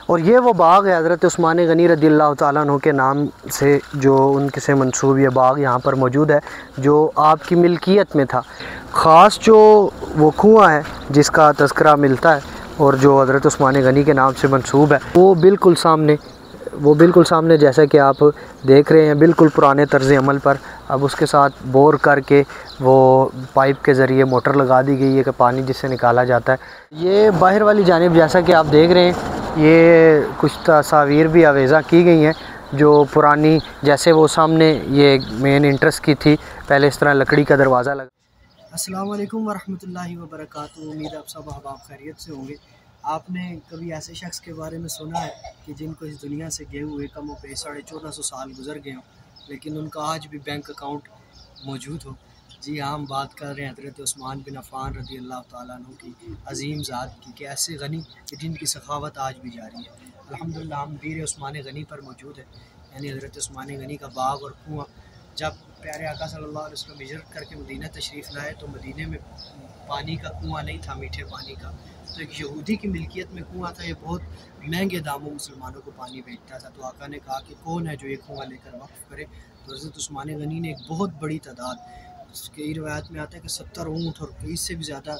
और ये वो बाग है हज़रत उस्मान गनी रज़ियल्लाहु ताला अन्हु के नाम से जो उनके से मंसूब ये बाग यहाँ पर मौजूद है, जो आपकी मिल्कियत में था। ख़ास जो वो कुआँ है जिसका तज़किरा मिलता है और जो हज़रत उस्मान गनी के नाम से मंसूब है, वो बिल्कुल सामने जैसा कि आप देख रहे हैं, बिल्कुल पुराने तर्ज़ अमल पर। अब उसके साथ बोर करके वो पाइप के ज़रिए मोटर लगा दी गई है कि पानी जिससे निकाला जाता है। ये बाहर वाली जानिब जैसा कि आप देख रहे हैं, ये कुछ तस्वीर भी आवेज़ा की गई हैं जो पुरानी, जैसे वो सामने ये मेन इंट्रेंस की थी, पहले इस तरह लकड़ी का दरवाज़ा लगा। अस्सलाम वालेकुम वरहमतुल्लाहि वबरकातुहू। उम्मीद आप सब अहबाब खैरियत से होंगे। आपने कभी ऐसे शख्स के बारे में सुना है कि जिनको इस दुनिया से गए हुए कम पे 1450 साल गुजर गए हों, लेकिन उनका आज भी बैंक अकाउंट मौजूद हो? जी हाँ, हम बात कर रहे हैं हज़रत उस्मान बिन अफ़्फ़ान रज़ियल्लाहु ताला अन्हु की अज़ीम ज़ात की, कि ऐसे गनी कि जिनकी सखावत आज भी जारी है। अल्हम्दुलिल्लाह हम बीर उस्मान गनी पर मौजूद है, यानी हज़रत उस्मान गनी का बाग और कुआँ। जब प्यारे आका सल्लल्लाहु अलैहि वसल्लम हिजरत करके मदीना तशरीफ़ लाए तो मदीने में पानी का कुआँ नहीं था, मीठे पानी का। तो एक यहूदी की मिल्कियत में कुआँ था, ये बहुत महंगे दामों मुसलमानों को पानी बेचता था। तो आका ने कहा कि कौन है जो ये कुआँ लेकर वक्फ़ करे? तो हज़रत उस्मान गनी ने एक बहुत बड़ी तादाद, उसकी रिवायत में आता है कि 70 ऊँट और इससे भी ज़्यादा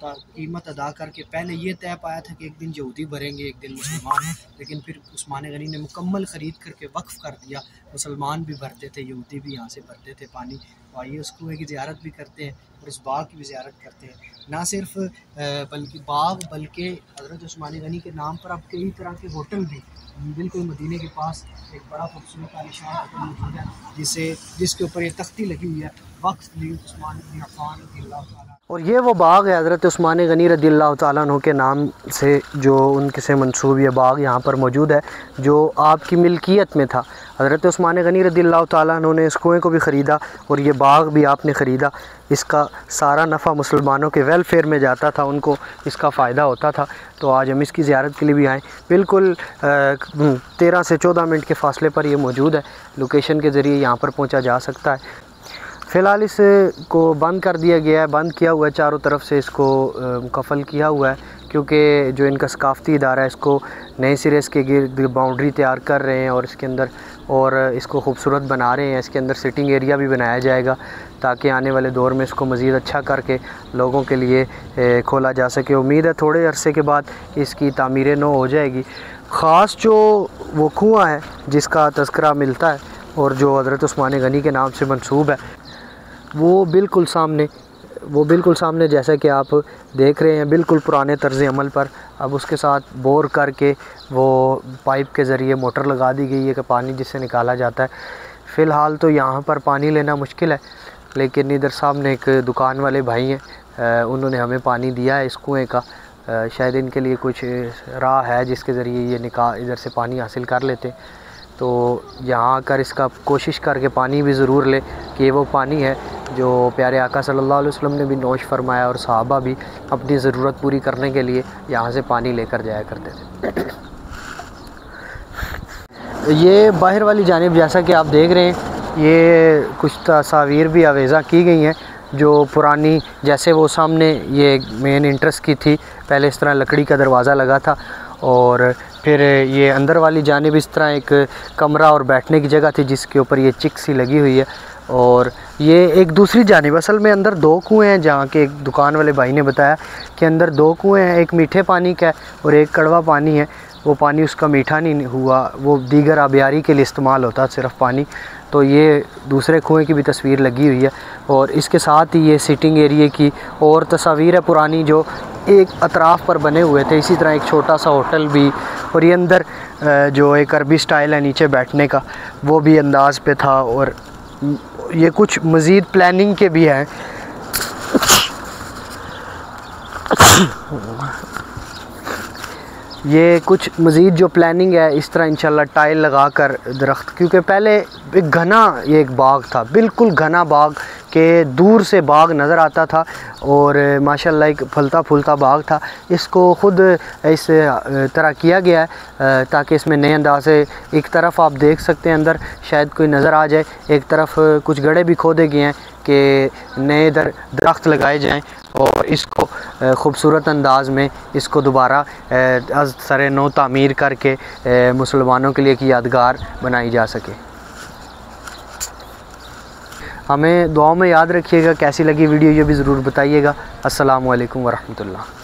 कीमत अदा करके पहले ये तय पाया था कि एक दिन यहूदी भरेंगे, एक दिन मुसलमान, लेकिन फिर उस्मान गनी ने मुकम्मल ख़रीद करके वक्फ़ कर दिया। मुसलमान भी भरते थे, यहूदी भी यहाँ से भरते थे पानी। तो आइए उस कुएँ की ज़ियारत भी करते हैं और इस बाग की भी ज़ियारत करते हैं। ना सिर्फ बल्कि बाग, बल्कि हज़रत उस्मान गनी के नाम पर अब कई तरह के होटल भी बिल्कुल मदीने के पास एक बड़ा खूबसूरत आलीशान होटल मौजूद है, जिसके ऊपर ये तख्ती लगी हुई है, वक्फ ली उस्मान बिन अफ़्फ़ान रज़ियल्लाहु ताला। और ये वो बाग है हज़रत उस्मान गनी रज़ियल्लाहु ताला अन्हु के नाम से जो उनके से मंसूब ये बाग यहाँ पर मौजूद है, जो आपकी मिल्कियत में था। हज़रत उस्मान गनी रज़ियल्लाहु ताला अन्हु ने इस कुएँ को भी ख़रीदा और ये बाग भी आपने ख़रीदा। इसका सारा नफ़ा मुसलमानों के वेलफेयर में जाता था, उनको इसका फ़ायदा होता था। तो आज हम इसकी ज़ियारत के लिए भी आए। बिल्कुल 13 से 14 मिनट के फ़ासले पर ये मौजूद है। लोकेशन के ज़रिए यहाँ पर पहुँचा जा सकता है। फ़िलहाल इस को बंद कर दिया गया है, बंद किया हुआ है, चारों तरफ से इसको मुकफ़ल किया हुआ है, क्योंकि जो इनका सकाफ़ती इदारा है इसको नए सिरे इसके गिर्द बाउंड्री तैयार कर रहे हैं और इसके अंदर और इसको खूबसूरत बना रहे हैं। इसके अंदर सिटिंग एरिया भी बनाया जाएगा ताकि आने वाले दौर में इसको मज़ीद अच्छा करके लोगों के लिए खोला जा सके। उम्मीद है थोड़े अरसे के बाद इसकी तामीर नौ हो जाएगी। ख़ास जो वो कुआँ है जिसका तज़किरा मिलता है और जो हज़रत उस्मान गनी के नाम से मंसूब है, वो बिल्कुल सामने जैसा कि आप देख रहे हैं, बिल्कुल पुराने तर्ज़ अमल पर। अब उसके साथ बोर करके वो पाइप के ज़रिए मोटर लगा दी गई है कि पानी जिससे निकाला जाता है। फ़िलहाल तो यहाँ पर पानी लेना मुश्किल है, लेकिन इधर सामने एक दुकान वाले भाई हैं, उन्होंने हमें पानी दिया है इस कुएँ का। शायद इनके लिए कुछ राह है जिसके ज़रिए ये इधर से पानी हासिल कर लेते। तो यहाँ आकर इसका कोशिश करके पानी भी ज़रूर ले कि वो पानी है जो प्यारे आका सल्लल्लाहु अलैहि वसल्लम ने भी नोश फरमाया और सहाबा भी अपनी ज़रूरत पूरी करने के लिए यहाँ से पानी लेकर जाया करते थे। ये बाहर वाली जानिब जैसा कि आप देख रहे हैं, ये कुछ तस्वीर भी आवेज़ा की गई हैं जो पुरानी, जैसे वो सामने ये मेन इंट्रेंस की थी, पहले इस तरह लकड़ी का दरवाज़ा लगा था और फिर ये अंदर वाली जानिब इस तरह एक कमरा और बैठने की जगह थी जिसके ऊपर ये चिक सी लगी हुई है। और ये एक दूसरी जानिब, असल में अंदर 2 कुएँ हैं, जहाँ के एक दुकान वाले भाई ने बताया कि अंदर 2 कुएँ हैं, एक मीठे पानी का है और एक कड़वा पानी है। वो पानी उसका मीठा नहीं हुआ, वो दीगर आबियारी के लिए इस्तेमाल होता सिर्फ पानी। तो ये दूसरे कुएँ की भी तस्वीर लगी हुई है और इसके साथ ही ये सिटिंग एरिया की और तस्वीर है पुरानी जो एक अतराफ़ पर बने हुए थे। इसी तरह एक छोटा सा होटल भी, और ये अंदर जो एक अरबी स्टाइल है नीचे बैठने का, वो भी अंदाज़ पे था। और ये कुछ मज़ीद प्लानिंग के भी हैं। ये कुछ मज़ीद जो प्लानिंग है इस तरह इंशाल्लाह टाइल लगा कर दरख्त, क्योंकि पहले एक घना ये एक बाग था, बिल्कुल घना बाग के दूर से बाग नज़र आता था और माशाल्लाह एक फलता फूलता बाग था। इसको ख़ुद इस तरह किया गया है ताकि इसमें नए अंदाज से, एक तरफ आप देख सकते हैं अंदर शायद कोई नज़र आ जाए, एक तरफ कुछ गड्ढे भी खोदे गए हैं कि नए दरख्त लगाए जाएं और इसको ख़ूबसूरत अंदाज में इसको दोबारा सरे नौ तामीर करके मुसलमानों के लिए एक यादगार बनाई जा सके। हमें दुआओं में याद रखिएगा। कैसी लगी वीडियो ये भी ज़रूर बताइएगा। अस्सलामु अलैकुम वरहमतुल्लाह।